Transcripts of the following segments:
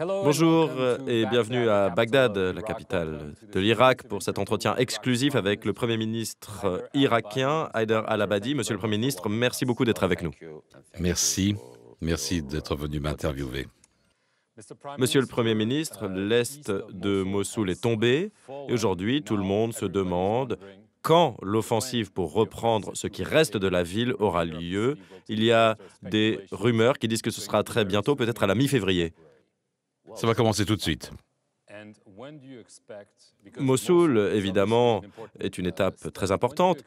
Bonjour et bienvenue à Bagdad, la capitale de l'Irak, pour cet entretien exclusif avec le Premier ministre irakien, Haider al-Abadi. Monsieur le Premier ministre, merci beaucoup d'être avec nous. Merci, merci d'être venu m'interviewer. Monsieur le Premier ministre, l'Est de Mossoul est tombé et aujourd'hui, tout le monde se demande quand l'offensive pour reprendre ce qui reste de la ville aura lieu. Il y a des rumeurs qui disent que ce sera très bientôt, peut-être à la mi-février. Ça va commencer tout de suite. Mossoul, évidemment, est une étape très importante.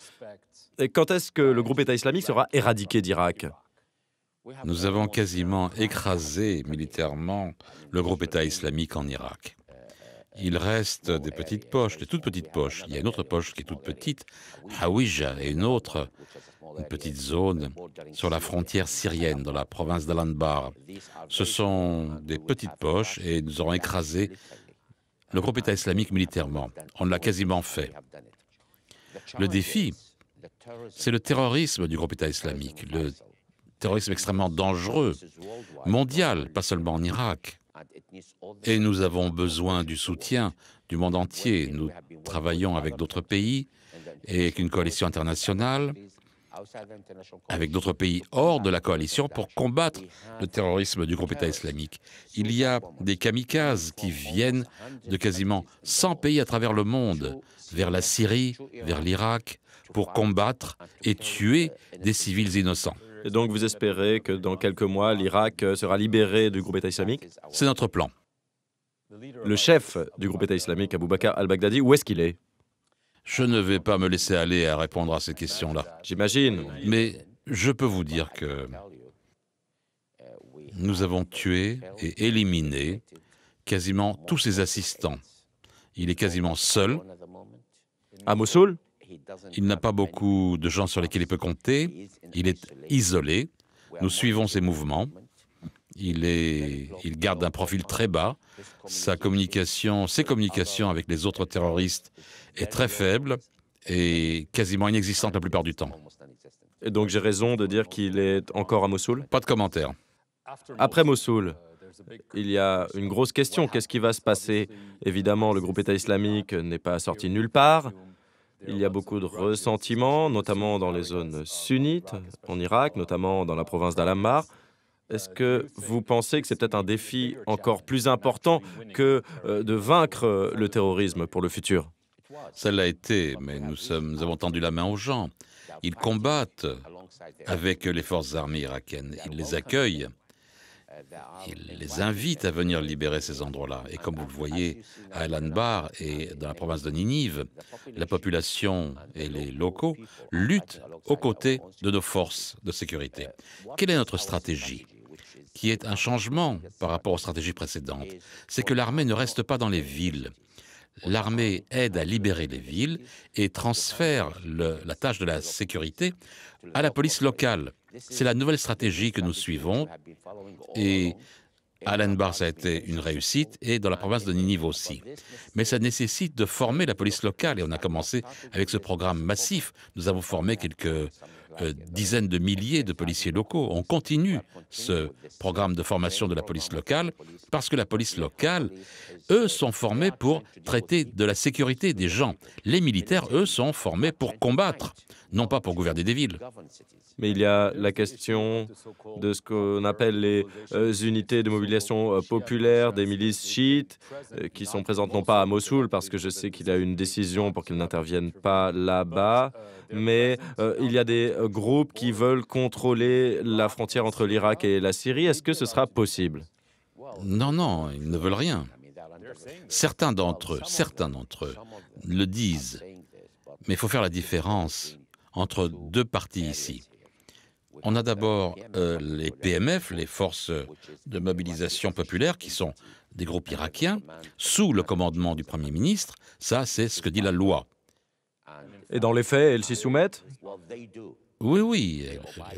Et quand est-ce que le groupe État islamique sera éradiqué d'Irak? Nous avons quasiment écrasé militairement le groupe État islamique en Irak. Il reste des petites poches, des toutes petites poches. Il y a une autre poche qui est toute petite, Hawija, et une autre, une petite zone sur la frontière syrienne, dans la province d'Al-Anbar. Ce sont des petites poches et nous aurons écrasé le groupe État islamique militairement. On l'a quasiment fait. Le défi, c'est le terrorisme du groupe État islamique, le terrorisme extrêmement dangereux, mondial, pas seulement en Irak. Et nous avons besoin du soutien du monde entier. Nous travaillons avec d'autres pays et avec une coalition internationale, avec d'autres pays hors de la coalition pour combattre le terrorisme du groupe État islamique. Il y a des kamikazes qui viennent de quasiment 100 pays à travers le monde, vers la Syrie, vers l'Irak, pour combattre et tuer des civils innocents. Et donc vous espérez que dans quelques mois, l'Irak sera libéré du groupe État islamique? C'est notre plan. Le chef du groupe État islamique, Abu Bakr al-Baghdadi, où est-ce qu'il est? Je ne vais pas me laisser aller à répondre à ces questions-là. J'imagine. Mais je peux vous dire que nous avons tué et éliminé quasiment tous ses assistants. Il est quasiment seul. À Mossoul? Il n'a pas beaucoup de gens sur lesquels il peut compter. Il est isolé. Nous suivons ses mouvements. Il garde un profil très bas. Ses communications avec les autres terroristes est très faible et quasiment inexistante la plupart du temps. Et donc j'ai raison de dire qu'il est encore à Mossoul? Pas de commentaires. Après Mossoul, il y a une grosse question. Qu'est-ce qui va se passer? Évidemment, le groupe État islamique n'est pas sorti nulle part. Il y a beaucoup de ressentiments, notamment dans les zones sunnites en Irak, notamment dans la province d'Al-Anbar. Est-ce que vous pensez que c'est peut-être un défi encore plus important que de vaincre le terrorisme pour le futur? Ça l'a été, mais nous avons tendu la main aux gens. Ils combattent avec les forces armées irakiennes. Ils les accueillent. Ils les invitent à venir libérer ces endroits-là. Et comme vous le voyez, à Al-Anbar et dans la province de Ninive, la population et les locaux luttent aux côtés de nos forces de sécurité. Quelle est notre stratégie? Qui est un changement par rapport aux stratégies précédentes. C'est que l'armée ne reste pas dans les villes. L'armée aide à libérer les villes et transfère la tâche de la sécurité à la police locale. C'est la nouvelle stratégie que nous suivons et à Al-Anbar, ça a été une réussite et dans la province de Ninive aussi. Mais ça nécessite de former la police locale et on a commencé avec ce programme massif. Nous avons formé quelques dizaines de milliers de policiers locaux. On continue ce programme de formation de la police locale parce que la police locale, eux, sont formés pour traiter de la sécurité des gens. Les militaires, eux, sont formés pour combattre, non pas pour gouverner des villes. Mais il y a la question de ce qu'on appelle les unités de mobilisation populaire des milices chiites qui sont présentes non pas à Mossoul, parce que je sais qu'il y a une décision pour qu'ils n'interviennent pas là-bas, mais il y a des groupes qui veulent contrôler la frontière entre l'Irak et la Syrie. Est-ce que ce sera possible? Non, non, ils ne veulent rien. Certains d'entre eux le disent, mais il faut faire la différence entre deux parties ici. On a d'abord les PMF, les forces de mobilisation populaire, qui sont des groupes irakiens, sous le commandement du Premier ministre. Ça, c'est ce que dit la loi. Et dans les faits, elles s'y soumettent? Oui, oui,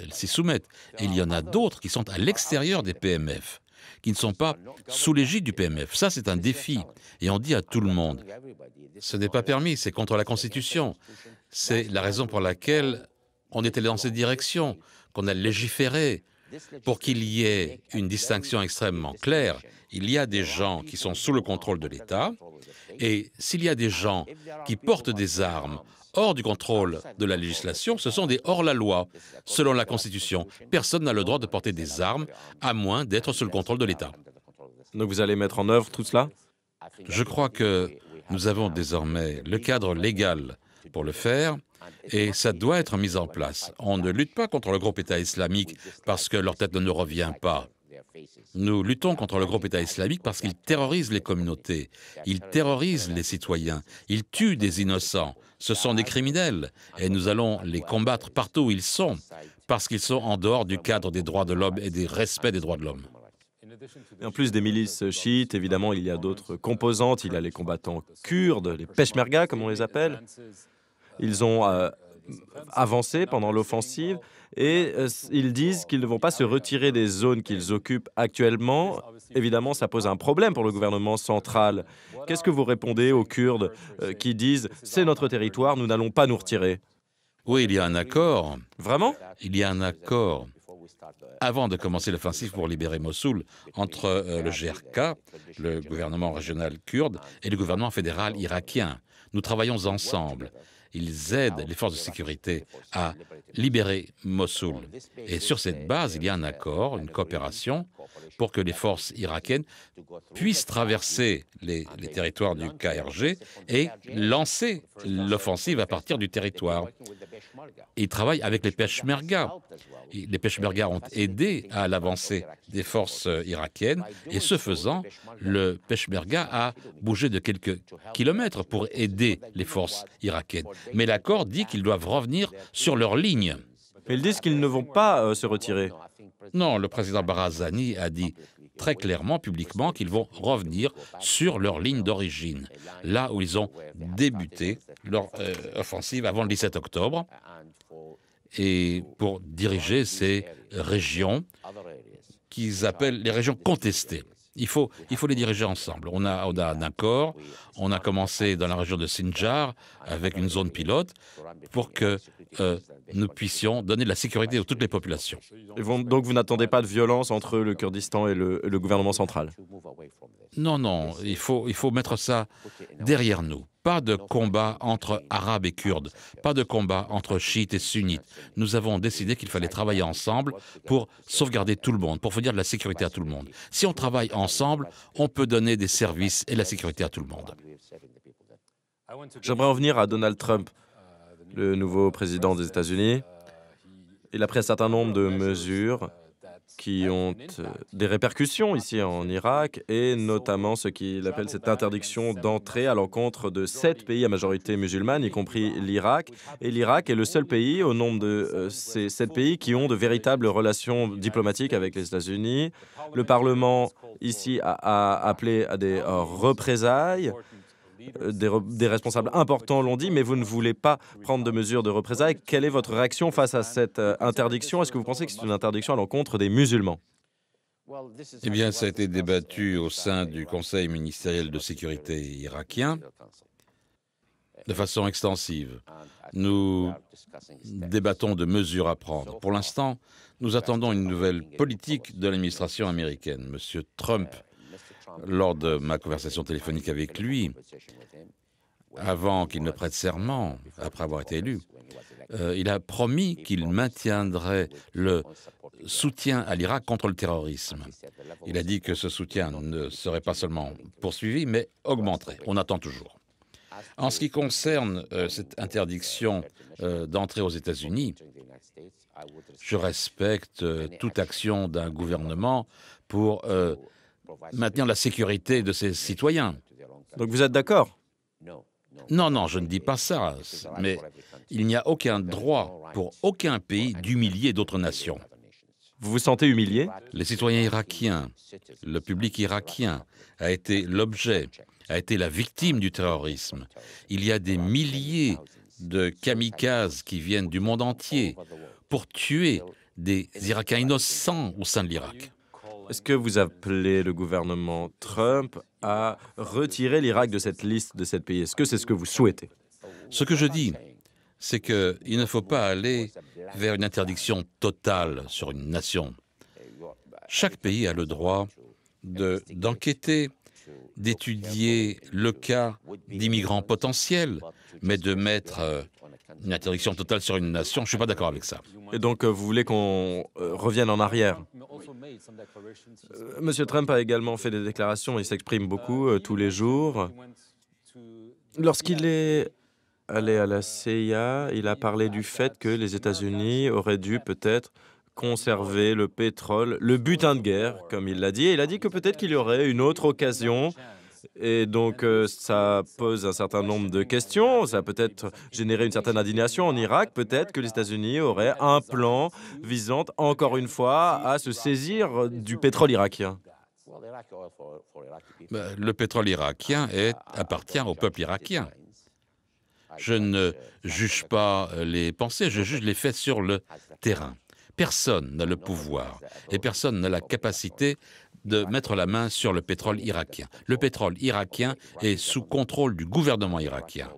elles s'y soumettent. Et il y en a d'autres qui sont à l'extérieur des PMF, qui ne sont pas sous l'égide du PMF. Ça, c'est un défi. Et on dit à tout le monde, ce n'est pas permis, c'est contre la Constitution. C'est la raison pour laquelle on est allé dans cette direction, qu'on a légiféré pour qu'il y ait une distinction extrêmement claire. Il y a des gens qui sont sous le contrôle de l'État, et s'il y a des gens qui portent des armes hors du contrôle de la législation, ce sont des hors-la-loi. Selon la Constitution, personne n'a le droit de porter des armes à moins d'être sous le contrôle de l'État. Donc vous allez mettre en œuvre tout cela? Je crois que nous avons désormais le cadre légal pour le faire, et ça doit être mis en place. On ne lutte pas contre le groupe État islamique parce que leur tête ne nous revient pas. Nous luttons contre le groupe État islamique parce qu'il terrorise les communautés, il terrorise les citoyens, il tue des innocents. Ce sont des criminels, et nous allons les combattre partout où ils sont, parce qu'ils sont en dehors du cadre des droits de l'homme et du respect des droits de l'homme. Et en plus des milices chiites, évidemment, il y a d'autres composantes. Il y a les combattants kurdes, les peshmerga, comme on les appelle. Ils ont avancé pendant l'offensive et ils disent qu'ils ne vont pas se retirer des zones qu'ils occupent actuellement. Évidemment, ça pose un problème pour le gouvernement central. Qu'est-ce que vous répondez aux Kurdes qui disent « c'est notre territoire, nous n'allons pas nous retirer » ? Oui, il y a un accord. Vraiment ? Il y a un accord, avant de commencer l'offensive pour libérer Mossoul, entre le GRK, le gouvernement régional kurde, et le gouvernement fédéral irakien. Nous travaillons ensemble. Ils aident les forces de sécurité à libérer Mossoul. Et sur cette base, il y a un accord, une coopération, pour que les forces irakiennes puissent traverser les territoires du KRG et lancer l'offensive à partir du territoire. Ils travaillent avec les Peshmerga. Les Peshmerga ont aidé à l'avancée des forces irakiennes, et ce faisant, le Peshmerga a bougé de quelques kilomètres pour aider les forces irakiennes. Mais l'accord dit qu'ils doivent revenir sur leur ligne. Mais ils disent qu'ils ne vont pas se retirer. Non, le président Barzani a dit très clairement, publiquement, qu'ils vont revenir sur leur ligne d'origine, là où ils ont débuté leur offensive avant le 17 octobre, et pour diriger ces régions qu'ils appellent les régions contestées. Il faut les diriger ensemble. On a un accord, on a commencé dans la région de Sinjar avec une zone pilote pour que nous puissions donner de la sécurité à toutes les populations. Donc vous n'attendez pas de violence entre le Kurdistan et le gouvernement central? Non, il faut mettre ça derrière nous. Pas de combat entre Arabes et Kurdes, pas de combat entre chiites et sunnites. Nous avons décidé qu'il fallait travailler ensemble pour sauvegarder tout le monde, pour fournir de la sécurité à tout le monde. Si on travaille ensemble, on peut donner des services et de la sécurité à tout le monde. J'aimerais revenir à Donald Trump, le nouveau président des États-Unis. Il a pris un certain nombre de mesures qui ont des répercussions ici en Irak, et notamment ce qu'il appelle cette interdiction d'entrée à l'encontre de 7 pays à majorité musulmane, y compris l'Irak. Et l'Irak est le seul pays au nombre de ces 7 pays qui ont de véritables relations diplomatiques avec les États-Unis. Le Parlement ici a appelé à des représailles. Des responsables importants l'ont dit, mais vous ne voulez pas prendre de mesures de représailles. Quelle est votre réaction face à cette interdiction? Est-ce que vous pensez que c'est une interdiction à l'encontre des musulmans? Eh bien, ça a été débattu au sein du Conseil ministériel de sécurité irakien de façon extensive. Nous débattons de mesures à prendre. Pour l'instant, nous attendons une nouvelle politique de l'administration américaine. Monsieur Trump, lors de ma conversation téléphonique avec lui, avant qu'il ne prête serment, après avoir été élu, il a promis qu'il maintiendrait le soutien à l'Irak contre le terrorisme. Il a dit que ce soutien ne serait pas seulement poursuivi, mais augmenterait. On attend toujours. En ce qui concerne cette interdiction d'entrer aux États-Unis, je respecte toute action d'un gouvernement pour maintenir la sécurité de ses citoyens. Donc vous êtes d'accord? Non, je ne dis pas ça, mais il n'y a aucun droit pour aucun pays d'humilier d'autres nations. Vous vous sentez humilié? Les citoyens irakiens, le public irakien a été l'objet, a été la victime du terrorisme. Il y a des milliers de kamikazes qui viennent du monde entier pour tuer des Irakiens innocents au sein de l'Irak. Est-ce que vous appelez le gouvernement Trump à retirer l'Irak de cette liste de 7 pays? Est-ce que c'est ce que vous souhaitez? Ce que je dis, c'est qu'il ne faut pas aller vers une interdiction totale sur une nation. Chaque pays a le droit d'enquêter, d'étudier le cas d'immigrants potentiels, mais de mettre une interdiction totale sur une nation, je ne suis pas d'accord avec ça. Et donc, vous voulez qu'on revienne en arrière. Monsieur Trump a également fait des déclarations, il s'exprime beaucoup tous les jours. Lorsqu'il est allé à la CIA, il a parlé du fait que les États-Unis auraient dû peut-être conserver le pétrole, le butin de guerre, comme il l'a dit. Et il a dit que peut-être qu'il y aurait une autre occasion. Et donc, ça pose un certain nombre de questions. Ça a peut-être généré une certaine indignation en Irak. Peut-être que les États-Unis auraient un plan visant, encore une fois, à se saisir du pétrole irakien. Le pétrole irakien appartient au peuple irakien. Je ne juge pas les pensées, je juge les faits sur le terrain. Personne n'a le pouvoir et personne n'a la capacité de mettre la main sur le pétrole irakien. Le pétrole irakien est sous contrôle du gouvernement irakien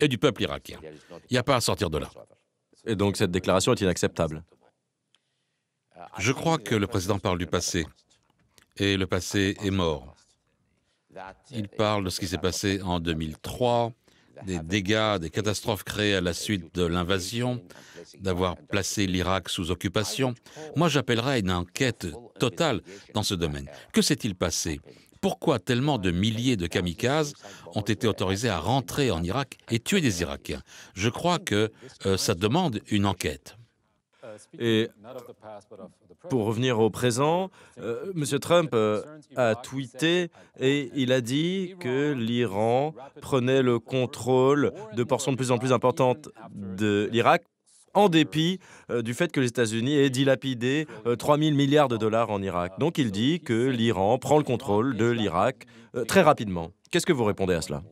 et du peuple irakien. Il n'y a pas à sortir de là. Et donc, cette déclaration est inacceptable. Je crois que le président parle du passé, et le passé est mort. Il parle de ce qui s'est passé en 2003, des dégâts, des catastrophes créées à la suite de l'invasion, d'avoir placé l'Irak sous occupation. Moi, j'appellerais à une enquête totale dans ce domaine. Que s'est-il passé? Pourquoi tellement de milliers de kamikazes ont été autorisés à rentrer en Irak et tuer des Irakiens? Je crois que ça demande une enquête. Et pour revenir au présent, M. Trump a tweeté et il a dit que l'Iran prenait le contrôle de portions de plus en plus importantes de l'Irak, en dépit du fait que les États-Unis aient dilapidé 3 000 milliards de dollars en Irak. Donc il dit que l'Iran prend le contrôle de l'Irak très rapidement. Qu'est-ce que vous répondez à cela?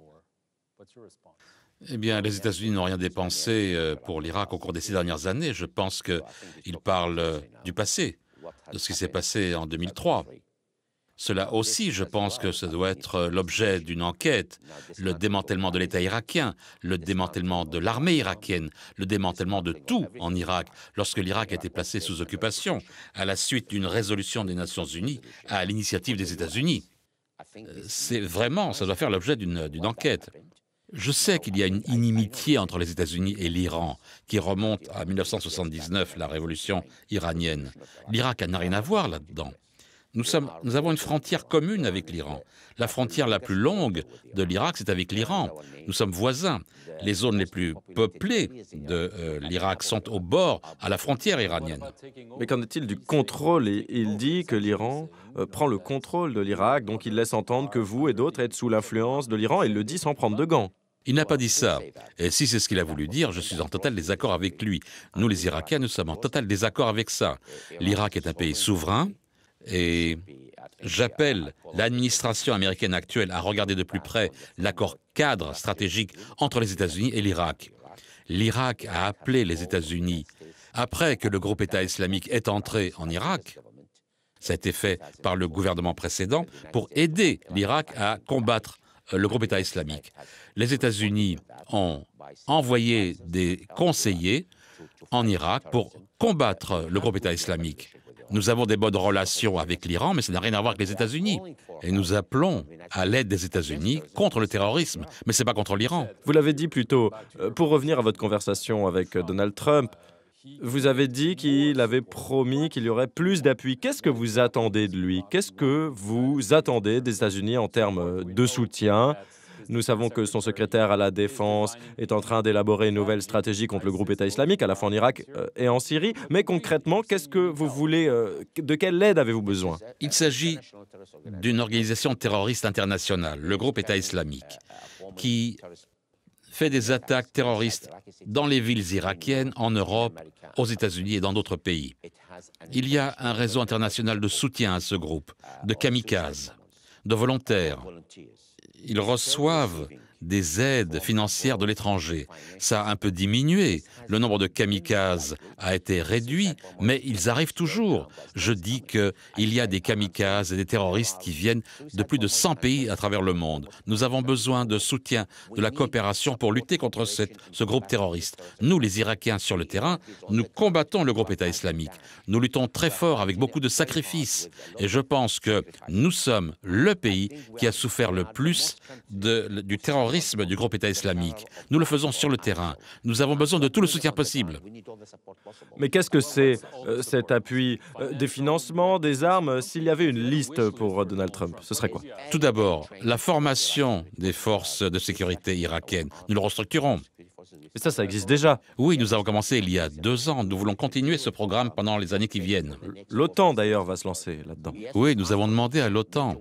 Eh bien, les États-Unis n'ont rien dépensé pour l'Irak au cours des 6 dernières années. Je pense qu'ils parlent du passé, de ce qui s'est passé en 2003. Cela aussi, je pense que ça doit être l'objet d'une enquête. Le démantèlement de l'État irakien, le démantèlement de l'armée irakienne, le démantèlement de tout en Irak, lorsque l'Irak a été placé sous occupation, à la suite d'une résolution des Nations Unies, à l'initiative des États-Unis. C'est vraiment, ça doit faire l'objet d'une enquête. Je sais qu'il y a une inimitié entre les États-Unis et l'Iran qui remonte à 1979, la révolution iranienne. L'Irak n'a rien à voir là-dedans. Nous avons une frontière commune avec l'Iran. La frontière la plus longue de l'Irak, c'est avec l'Iran. Nous sommes voisins. Les zones les plus peuplées de l'Irak sont au bord, à la frontière iranienne. Mais qu'en est-il du contrôle? Il dit que l'Iran prend le contrôle de l'Irak, donc il laisse entendre que vous et d'autres êtes sous l'influence de l'Iran. Il le dit sans prendre de gants. Il n'a pas dit ça. Et si c'est ce qu'il a voulu dire, je suis en total désaccord avec lui. Nous, les Irakiens, nous sommes en total désaccord avec ça. L'Irak est un pays souverain et j'appelle l'administration américaine actuelle à regarder de plus près l'accord cadre stratégique entre les États-Unis et l'Irak. L'Irak a appelé les États-Unis, après que le groupe État islamique est entré en Irak, ça a été fait par le gouvernement précédent, pour aider l'Irak à combattre le groupe État islamique. Les États-Unis ont envoyé des conseillers en Irak pour combattre le groupe État islamique. Nous avons des bonnes relations avec l'Iran, mais ça n'a rien à voir avec les États-Unis. Et nous appelons à l'aide des États-Unis contre le terrorisme, mais ce n'est pas contre l'Iran. Vous l'avez dit plus tôt, pour revenir à votre conversation avec Donald Trump, vous avez dit qu'il avait promis qu'il y aurait plus d'appui. Qu'est-ce que vous attendez de lui? Qu'est-ce que vous attendez des États-Unis en termes de soutien? Nous savons que son secrétaire à la Défense est en train d'élaborer une nouvelle stratégie contre le groupe État islamique, à la fois en Irak et en Syrie. Mais concrètement, qu'est-ce que vous voulez, de quelle aide avez-vous besoin? Il s'agit d'une organisation terroriste internationale, le groupe État islamique, qui fait des attaques terroristes dans les villes irakiennes, en Europe, aux États-Unis et dans d'autres pays. Il y a un réseau international de soutien à ce groupe, de kamikazes, de volontaires. Ils reçoivent des aides financières de l'étranger. Ça a un peu diminué. Le nombre de kamikazes a été réduit, mais ils arrivent toujours. Je dis qu'il y a des kamikazes et des terroristes qui viennent de plus de 100 pays à travers le monde. Nous avons besoin de soutien, de la coopération pour lutter contre ce groupe terroriste. Nous, les Irakiens sur le terrain, nous combattons le groupe État islamique. Nous luttons très fort avec beaucoup de sacrifices. Et je pense que nous sommes le pays qui a souffert le plus du terrorisme du groupe État islamique. Nous le faisons sur le terrain. Nous avons besoin de tout le soutien possible. Mais qu'est-ce que c'est cet appui? Des financements, des armes? S'il y avait une liste pour Donald Trump, ce serait quoi? Tout d'abord, la formation des forces de sécurité irakiennes. Nous le restructurons. Mais ça existe déjà. Oui, nous avons commencé il y a 2 ans. Nous voulons continuer ce programme pendant les années qui viennent. L'OTAN, d'ailleurs, va se lancer là-dedans. Oui, nous avons demandé à l'OTAN.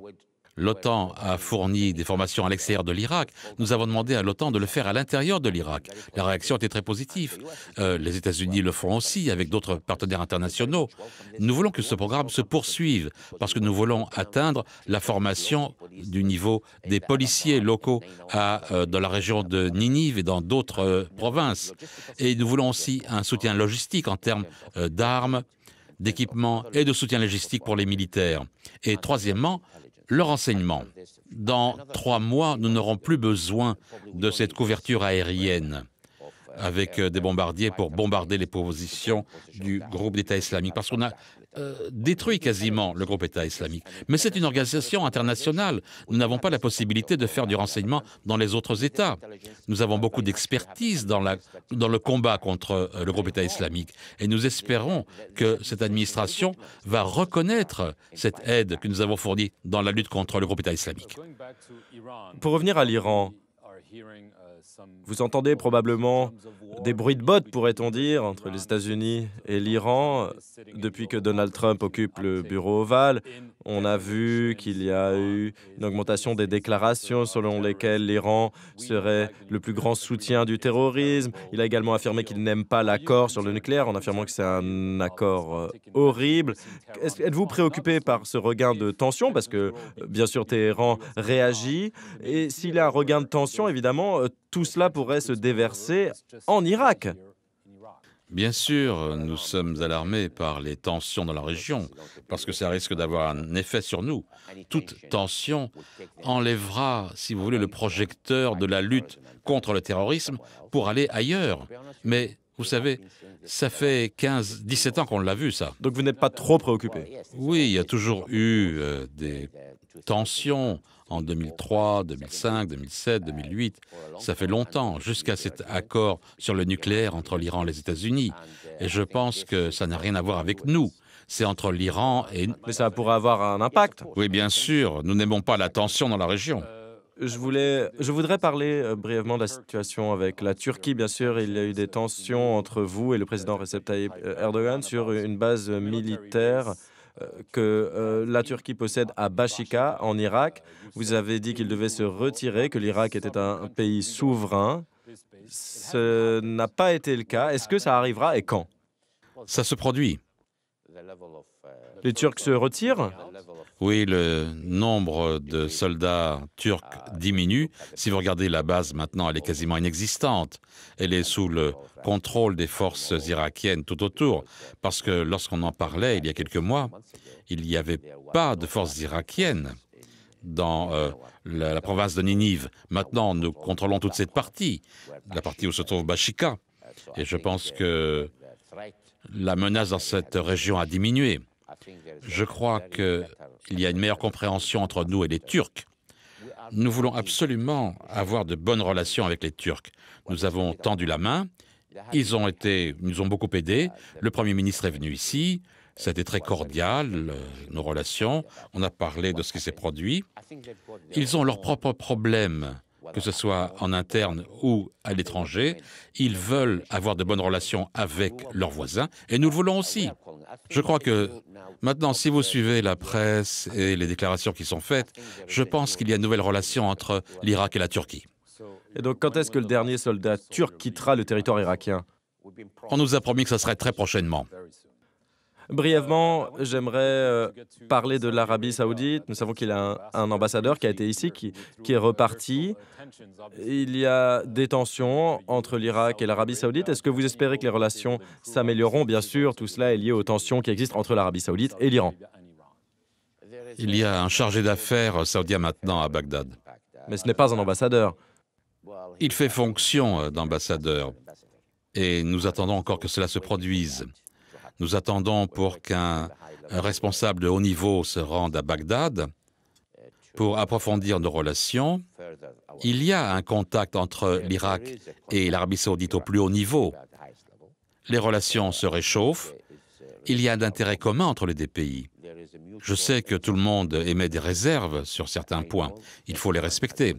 L'OTAN a fourni des formations à l'extérieur de l'Irak. Nous avons demandé à l'OTAN de le faire à l'intérieur de l'Irak. La réaction était très positive. Les États-Unis le font aussi avec d'autres partenaires internationaux. Nous voulons que ce programme se poursuive parce que nous voulons atteindre la formation du niveau des policiers locaux dans la région de Ninive et dans d'autres provinces. Et nous voulons aussi un soutien logistique en termes d'armes, d'équipements et de soutien logistique pour les militaires. Et troisièmement, le renseignement. Dans 3 mois, nous n'aurons plus besoin de cette couverture aérienne avec des bombardiers pour bombarder les positions du groupe d'État islamique, parce qu'on a détruit quasiment le groupe État islamique. Mais c'est une organisation internationale. Nous n'avons pas la possibilité de faire du renseignement dans les autres États. Nous avons beaucoup d'expertise dans le combat contre le groupe État islamique. Et nous espérons que cette administration va reconnaître cette aide que nous avons fournie dans la lutte contre le groupe État islamique. Pour revenir à l'Iran, vous entendez probablement des bruits de bottes, pourrait-on dire, entre les États-Unis et l'Iran. Depuis que Donald Trump occupe le bureau ovale, on a vu qu'il y a eu une augmentation des déclarations selon lesquelles l'Iran serait le plus grand soutien du terrorisme. Il a également affirmé qu'il n'aime pas l'accord sur le nucléaire, en affirmant que c'est un accord horrible. Êtes-vous préoccupé par ce regain de tension? Parce que, bien sûr, Téhéran réagit. Et s'il y a un regain de tension, évidemment, tout cela pourrait se déverser en Irak. Bien sûr, nous sommes alarmés par les tensions dans la région, parce que ça risque d'avoir un effet sur nous. Toute tension enlèvera, si vous voulez, le projecteur de la lutte contre le terrorisme pour aller ailleurs. Mais vous savez, ça fait 17 ans qu'on l'a vu, ça. Donc vous n'êtes pas trop préoccupé? Oui, il y a toujours eu des tensions en 2003, 2005, 2007, 2008. Ça fait longtemps, jusqu'à cet accord sur le nucléaire entre l'Iran et les États-Unis. Et je pense que ça n'a rien à voir avec nous. C'est entre l'Iran et... Mais ça pourrait avoir un impact. Oui, bien sûr. Nous n'aimons pas la tension dans la région. Je voudrais parler brièvement de la situation avec la Turquie. Bien sûr, il y a eu des tensions entre vous et le président Recep Tayyip Erdogan sur une base militaire que la Turquie possède à Bashika, en Irak. Vous avez dit qu'il devait se retirer, que l'Irak était un pays souverain. Ce n'a pas été le cas. Est-ce que ça arrivera et quand? Ça se produit. Les Turcs se retirent? Oui, le nombre de soldats turcs diminue. Si vous regardez la base maintenant, elle est quasiment inexistante. Elle est sous le contrôle des forces irakiennes tout autour. Parce que lorsqu'on en parlait il y a quelques mois, il n'y avait pas de forces irakiennes dans la province de Ninive. Maintenant, nous contrôlons toute cette partie, la partie où se trouve Bashika. Et je pense que la menace dans cette région a diminué. Je crois qu'il y a une meilleure compréhension entre nous et les Turcs. Nous voulons absolument avoir de bonnes relations avec les Turcs. Nous avons tendu la main, ils nous ont beaucoup aidés. Le Premier ministre est venu ici, ça a été très cordial, nos relations. On a parlé de ce qui s'est produit. Ils ont leurs propres problèmes, que ce soit en interne ou à l'étranger. Ils veulent avoir de bonnes relations avec leurs voisins, et nous le voulons aussi. Je crois que maintenant, si vous suivez la presse et les déclarations qui sont faites, je pense qu'il y a une nouvelle relation entre l'Irak et la Turquie. Et donc, quand est-ce que le dernier soldat turc quittera le territoire irakien? On nous a promis que ça serait très prochainement. Brièvement, j'aimerais parler de l'Arabie saoudite. Nous savons qu'il a un ambassadeur qui a été ici, qui est reparti. Il y a des tensions entre l'Irak et l'Arabie saoudite. Est-ce que vous espérez que les relations s'amélioreront? Bien sûr, tout cela est lié aux tensions qui existent entre l'Arabie saoudite et l'Iran. Il y a un chargé d'affaires saoudien maintenant à Bagdad. Mais ce n'est pas un ambassadeur. Il fait fonction d'ambassadeur et nous attendons encore que cela se produise. Nous attendons pour qu'un responsable de haut niveau se rende à Bagdad pour approfondir nos relations. Il y a un contact entre l'Irak et l'Arabie saoudite au plus haut niveau. Les relations se réchauffent. Il y a un intérêt commun entre les deux pays. Je sais que tout le monde émet des réserves sur certains points. Il faut les respecter.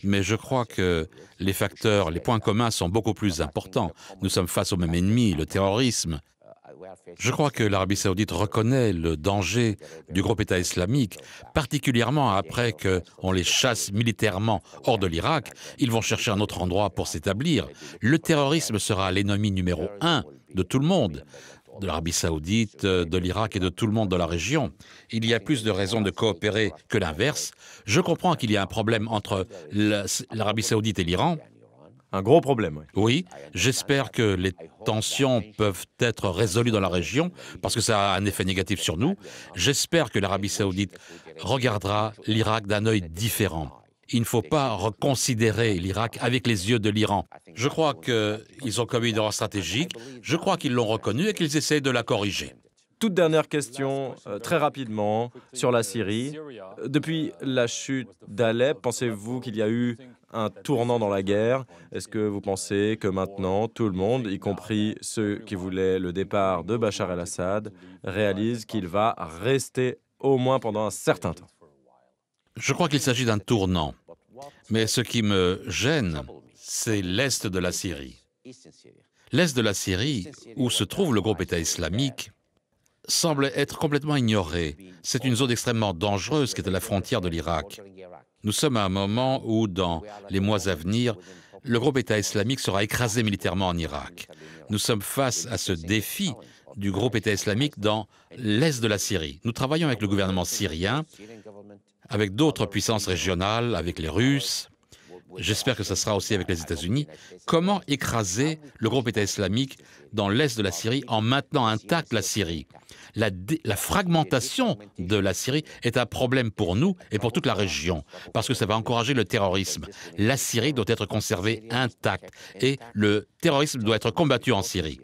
Mais je crois que les facteurs, les points communs sont beaucoup plus importants. Nous sommes face au même ennemi, le terrorisme. Je crois que l'Arabie saoudite reconnaît le danger du groupe État islamique, particulièrement après qu'on les chasse militairement hors de l'Irak. Ils vont chercher un autre endroit pour s'établir. Le terrorisme sera l'ennemi numéro 1 de tout le monde, de l'Arabie saoudite, de l'Irak et de tout le monde dans la région. Il y a plus de raisons de coopérer que l'inverse. Je comprends qu'il y a un problème entre l'Arabie saoudite et l'Iran. Un gros problème, oui. Oui, j'espère que les tensions peuvent être résolues dans la région, parce que ça a un effet négatif sur nous. J'espère que l'Arabie saoudite regardera l'Irak d'un œil différent. Il ne faut pas reconsidérer l'Irak avec les yeux de l'Iran. Je crois qu'ils ont commis une erreur stratégique, je crois qu'ils l'ont reconnue et qu'ils essaient de la corriger. Toute dernière question, très rapidement, sur la Syrie. Depuis la chute d'Alep, pensez-vous qu'il y a eu un tournant dans la guerre? Est-ce que vous pensez que maintenant, tout le monde, y compris ceux qui voulaient le départ de Bachar el-Assad, réalise qu'il va rester au moins pendant un certain temps? Je crois qu'il s'agit d'un tournant. Mais ce qui me gêne, c'est l'est de la Syrie. L'est de la Syrie, où se trouve le groupe État islamique, semble être complètement ignoré. C'est une zone extrêmement dangereuse qui est à la frontière de l'Irak. Nous sommes à un moment où, dans les mois à venir, le groupe État islamique sera écrasé militairement en Irak. Nous sommes face à ce défi du groupe État islamique dans l'est de la Syrie. Nous travaillons avec le gouvernement syrien, avec d'autres puissances régionales, avec les Russes. J'espère que ce sera aussi avec les États-Unis. Comment écraser le groupe État islamique dans l'est de la Syrie en maintenant intacte la Syrie? La fragmentation de la Syrie est un problème pour nous et pour toute la région, parce que ça va encourager le terrorisme. La Syrie doit être conservée intacte et le terrorisme doit être combattu en Syrie.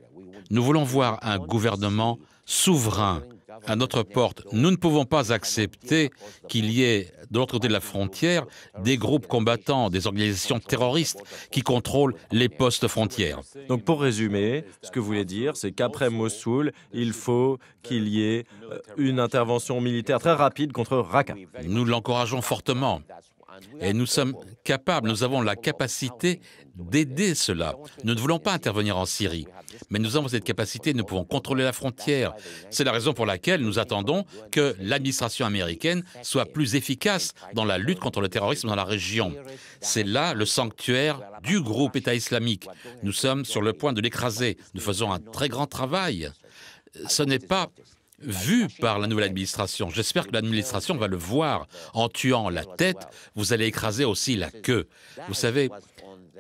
Nous voulons voir un gouvernement souverain à notre porte. Nous ne pouvons pas accepter qu'il y ait, de l'autre côté de la frontière, des groupes combattants, des organisations terroristes qui contrôlent les postes frontières. Donc pour résumer, ce que vous voulez dire, c'est qu'après Mossoul, il faut qu'il y ait une intervention militaire très rapide contre Raqqa. Nous l'encourageons fortement. Et nous sommes capables, nous avons la capacité d'aider cela. Nous ne voulons pas intervenir en Syrie, mais nous avons cette capacité, nous pouvons contrôler la frontière. C'est la raison pour laquelle nous attendons que l'administration américaine soit plus efficace dans la lutte contre le terrorisme dans la région. C'est là le sanctuaire du groupe État islamique. Nous sommes sur le point de l'écraser. Nous faisons un très grand travail. Ce n'est pas vu par la nouvelle administration. J'espère que l'administration va le voir. En tuant la tête, vous allez écraser aussi la queue. Vous savez,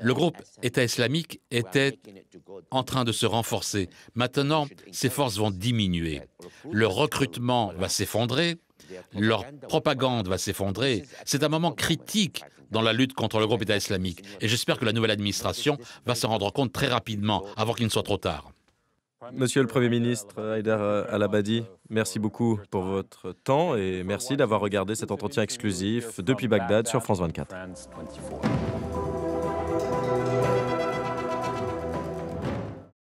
le groupe État islamique était en train de se renforcer. Maintenant, ses forces vont diminuer. Le recrutement va s'effondrer, leur propagande va s'effondrer. C'est un moment critique dans la lutte contre le groupe État islamique. Et j'espère que la nouvelle administration va se rendre compte très rapidement, avant qu'il ne soit trop tard. Monsieur le Premier ministre Haïder Al-Abadi, merci beaucoup pour votre temps et merci d'avoir regardé cet entretien exclusif depuis Bagdad sur France 24.